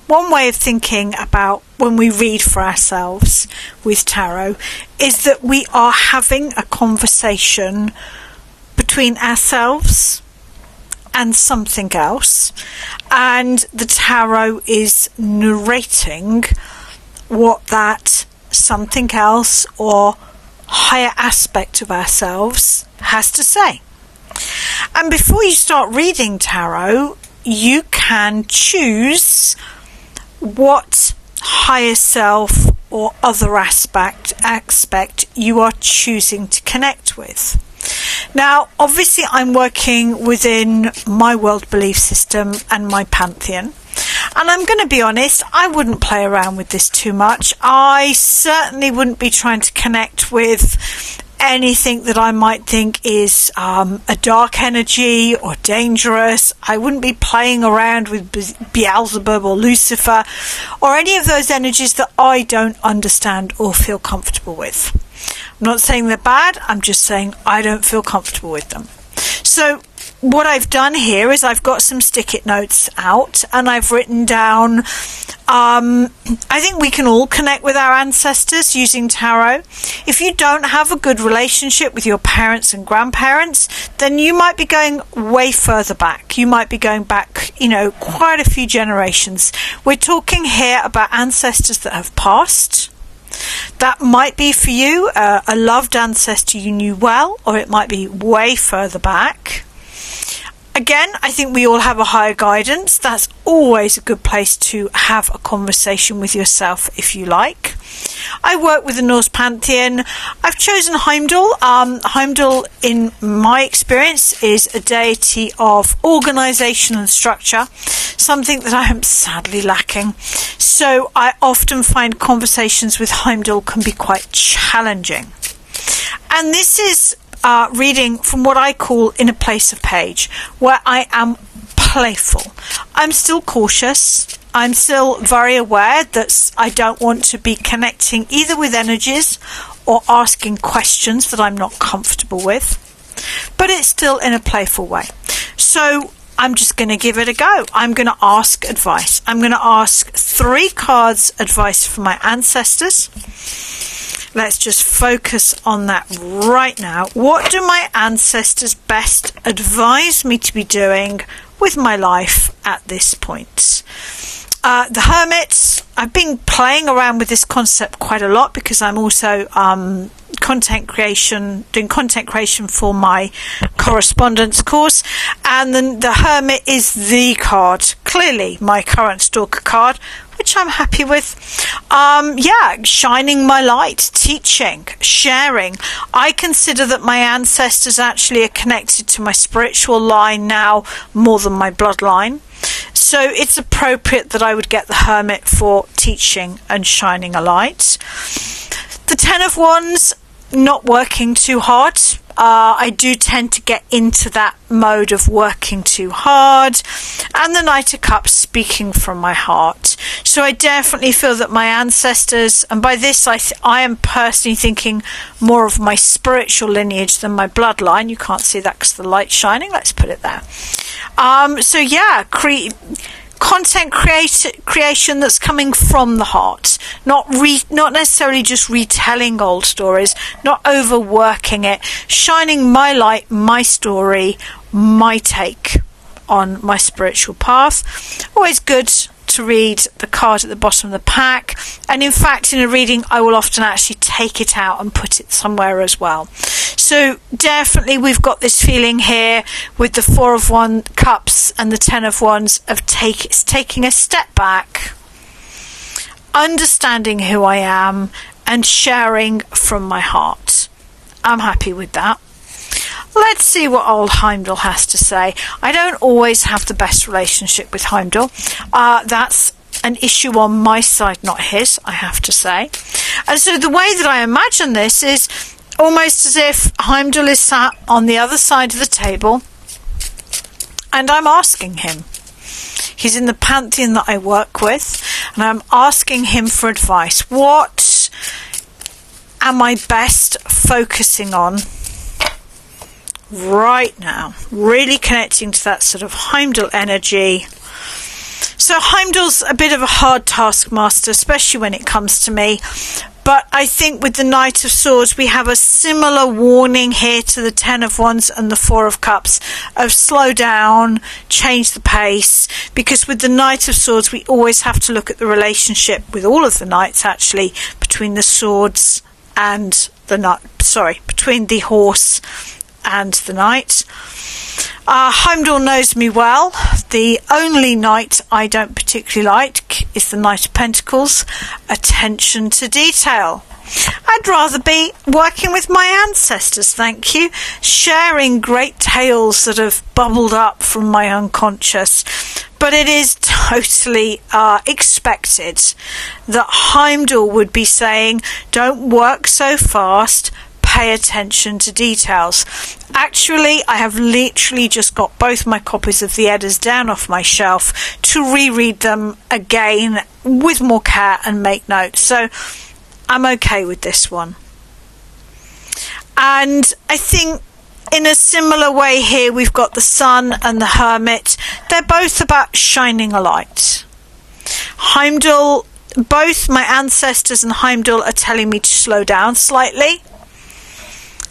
one way of thinking about when we read for ourselves with tarot is that we are having a conversation between ourselves and something else, and the tarot is narrating what that something else or higher aspect of ourselves has to say. And before you start reading tarot, you can choose what higher self or other aspect you are choosing to connect with. Now, obviously, I'm working within my world belief system and my pantheon. And I'm going to be honest, I wouldn't play around with this too much. I certainly wouldn't be trying to connect with anything that I might think is a dark energy or dangerous. I wouldn't be playing around with Beelzebub or Lucifer or any of those energies that I don't understand or feel comfortable with. I'm not saying they're bad, I'm just saying I don't feel comfortable with them. So what I've done here is I've got some stick-it notes out and I've written down, I think we can all connect with our ancestors using tarot. If you don't have a good relationship with your parents and grandparents, then you might be going way further back. You might be going back, quite a few generations. We're talking here about ancestors that have passed. That might be for you a loved ancestor you knew well, or it might be way further back. Again, I think we all have a higher guidance. That's always a good place to have a conversation with yourself if you like. I work with the Norse Pantheon. I've chosen Heimdall. Heimdall, in my experience, is a deity of organisation and structure, something that I am sadly lacking. So I often find conversations with Heimdall can be quite challenging. And this is reading from what I call in a place of page, where I am playful. I'm still cautious. I'm still very aware that I don't want to be connecting either with energies or asking questions that I'm not comfortable with, but it's still in a playful way. So I'm just going to give it a go. I'm going to ask advice. I'm going to ask 3 cards advice from my ancestors. Let's just focus on that right now. What do my ancestors best advise me to be doing with my life at this point? The Hermit, I've been playing around with this concept quite a lot because I'm also doing content creation for my correspondence course, and then the Hermit is the card, clearly my current stalker card, which I'm happy with. Shining my light, teaching, sharing. I consider that my ancestors actually are connected to my spiritual line now more than my bloodline. So it's appropriate that I would get the Hermit for teaching and shining a light. The Ten of Wands, not working too hard. I do tend to get into that mode of working too hard. And the Knight of Cups, speaking from my heart. So I definitely feel that my ancestors, and by this I am personally thinking more of my spiritual lineage than my bloodline. You can't see that because the light's shining. Let's put it there. Content creation that's coming from the heart, not necessarily just retelling old stories, not overworking it, shining my light, my story, my take on my spiritual path. Always good to read the card at the bottom of the pack, and in fact in a reading I will often actually take it out and put it somewhere as well. So definitely we've got this feeling here with the Four of Cups and the Ten of Wands of taking a step back, understanding who I am and sharing from my heart. I'm happy with that. Let's see what old Heimdall has to say. I don't always have the best relationship with Heimdall. That's an issue on my side, not his, I have to say. And so the way that I imagine this is almost as if Heimdall is sat on the other side of the table and I'm asking him. He's in the pantheon that I work with and I'm asking him for advice. What am I best focusing on right now? Really connecting to that sort of Heimdall energy. So Heimdall's a bit of a hard taskmaster, especially when it comes to me. But I think with the Knight of Swords, we have a similar warning here to the Ten of Wands and the Four of Cups of slow down, change the pace. Because with the Knight of Swords, we always have to look at the relationship with all of the knights, actually, between the swords and between the horse and the knight. Heimdall knows me well. The only knight I don't particularly like is the Knight of Pentacles. Attention to detail. I'd rather be working with my ancestors, thank you, sharing great tales that have bubbled up from my unconscious. But it is totally expected that Heimdall would be saying, don't work so fast, pay attention to details. Actually, I have literally just got both my copies of the Eddas down off my shelf to reread them again with more care and make notes. So I'm okay with this one. And I think in a similar way here, we've got the Sun and the Hermit. They're both about shining a light. Heimdall, both my ancestors and Heimdall are telling me to slow down slightly.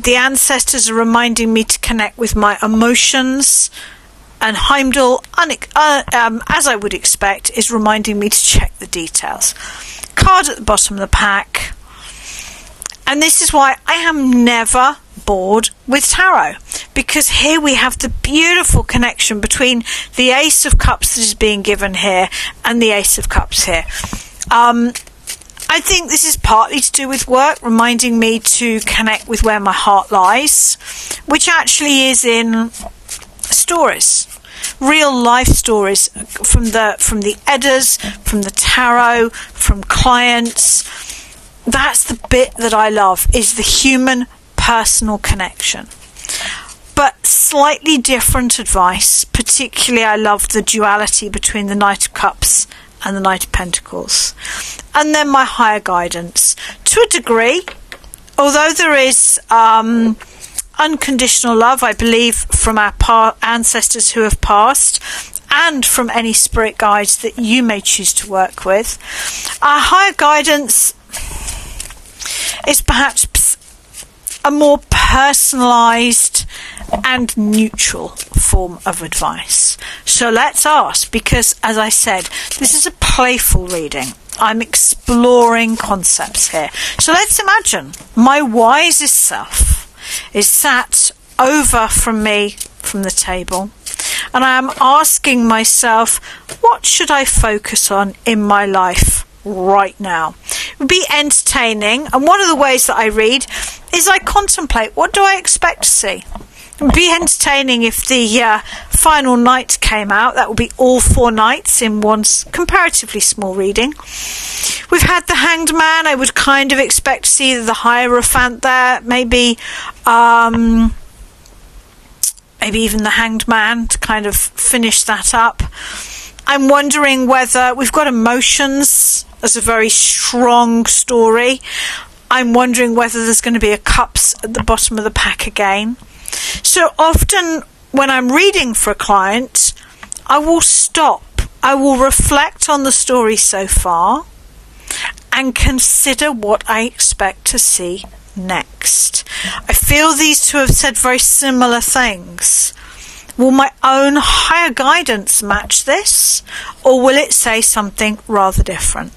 The ancestors are reminding me to connect with my emotions, and Heimdall, as I would expect, is reminding me to check the details. Card at the bottom of the pack, and this is why I am never bored with tarot, because here we have the beautiful connection between the Ace of Cups that is being given here and the Ace of Cups here. I think this is partly to do with work, reminding me to connect with where my heart lies, which actually is in stories, real life stories from the Eddas, from the tarot, from clients. That's the bit that I love, is the human personal connection. But slightly different advice. Particularly, I love the duality between the Knight of Cups and the Knight of Pentacles. And then my higher guidance. To a degree, although there is unconditional love, I believe, from our ancestors who have passed, and from any spirit guides that you may choose to work with, our higher guidance is perhaps a more personalised and neutral form of advice. So let's ask, because as I said, this is a playful reading. I'm exploring concepts here. So let's imagine my wisest self is sat over from me from the table, and I am asking myself, what should I focus on in my life right now? It would be entertaining, and one of the ways that I read is I contemplate, what do I expect to see? It would be entertaining if the final night came out. That would be all 4 nights in one comparatively small reading. We've had the Hanged Man. I would kind of expect to see the Hierophant there, maybe even the Hanged Man to kind of finish that up. I'm wondering whether we've got emotions as a very strong story. I'm wondering whether there's going to be a Cups at the bottom of the pack again. So often when I'm reading for a client, I will stop. I will reflect on the story so far and consider what I expect to see next. I feel these two have said very similar things. Will my own higher guidance match this, or will it say something rather different?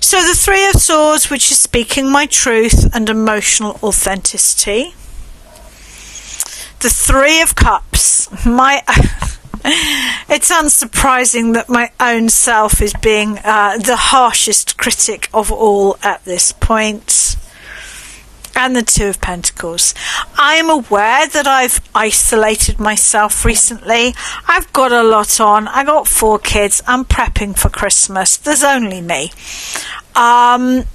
So the Three of Swords, which is speaking my truth and emotional authenticity. The Three of Cups. It's unsurprising that my own self is being the harshest critic of all at this point. And the Two of Pentacles. I am aware that I've isolated myself recently. I've got a lot on. I got 4 kids. I'm prepping for Christmas. There's only me. I'm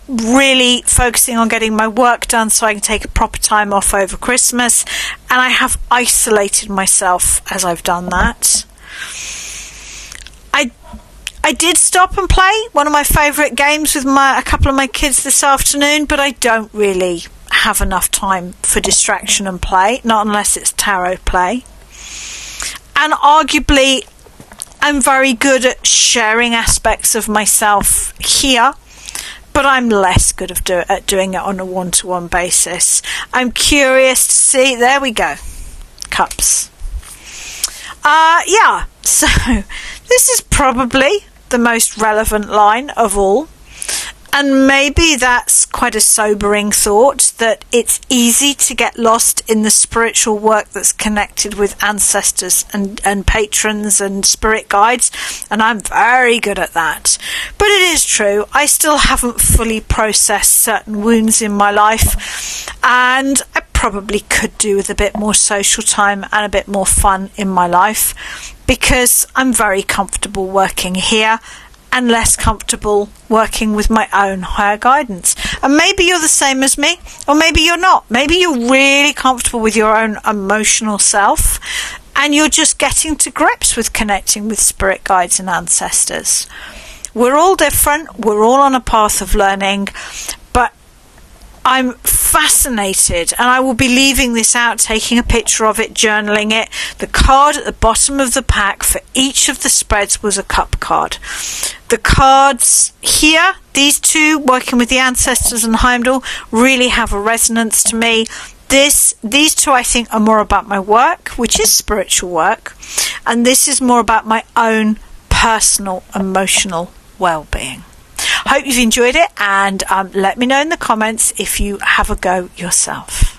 really focusing on getting my work done so I can take a proper time off over Christmas, and I have isolated myself as I've done that. I did stop and play one of my favourite games with a couple of my kids this afternoon, but I don't really have enough time for distraction and play, not unless it's tarot play. And arguably, I'm very good at sharing aspects of myself here, but I'm less good at doing it on a one-to-one basis. I'm curious to see. There we go. Cups. Yeah, so this is probably the most relevant line of all. And maybe that's quite a sobering thought, that it's easy to get lost in the spiritual work that's connected with ancestors and patrons and spirit guides. And I'm very good at that. But it is true, I still haven't fully processed certain wounds in my life. And I probably could do with a bit more social time and a bit more fun in my life, because I'm very comfortable working here and less comfortable working with my own higher guidance. And maybe you're the same as me, or maybe you're not. Maybe you're really comfortable with your own emotional self, and you're just getting to grips with connecting with spirit guides and ancestors. We're all different. We're all on a path of learning, but I'm fascinated, and I will be leaving this out, taking a picture of it, journaling it. The card at the bottom of the pack for each of the spreads was a cup card. The cards here, these two, working with the ancestors and Heimdall, really have a resonance to me. These two, I think, are more about my work, which is spiritual work, and this is more about my own personal emotional well-being. Hope you've enjoyed it, and let me know in the comments if you have a go yourself.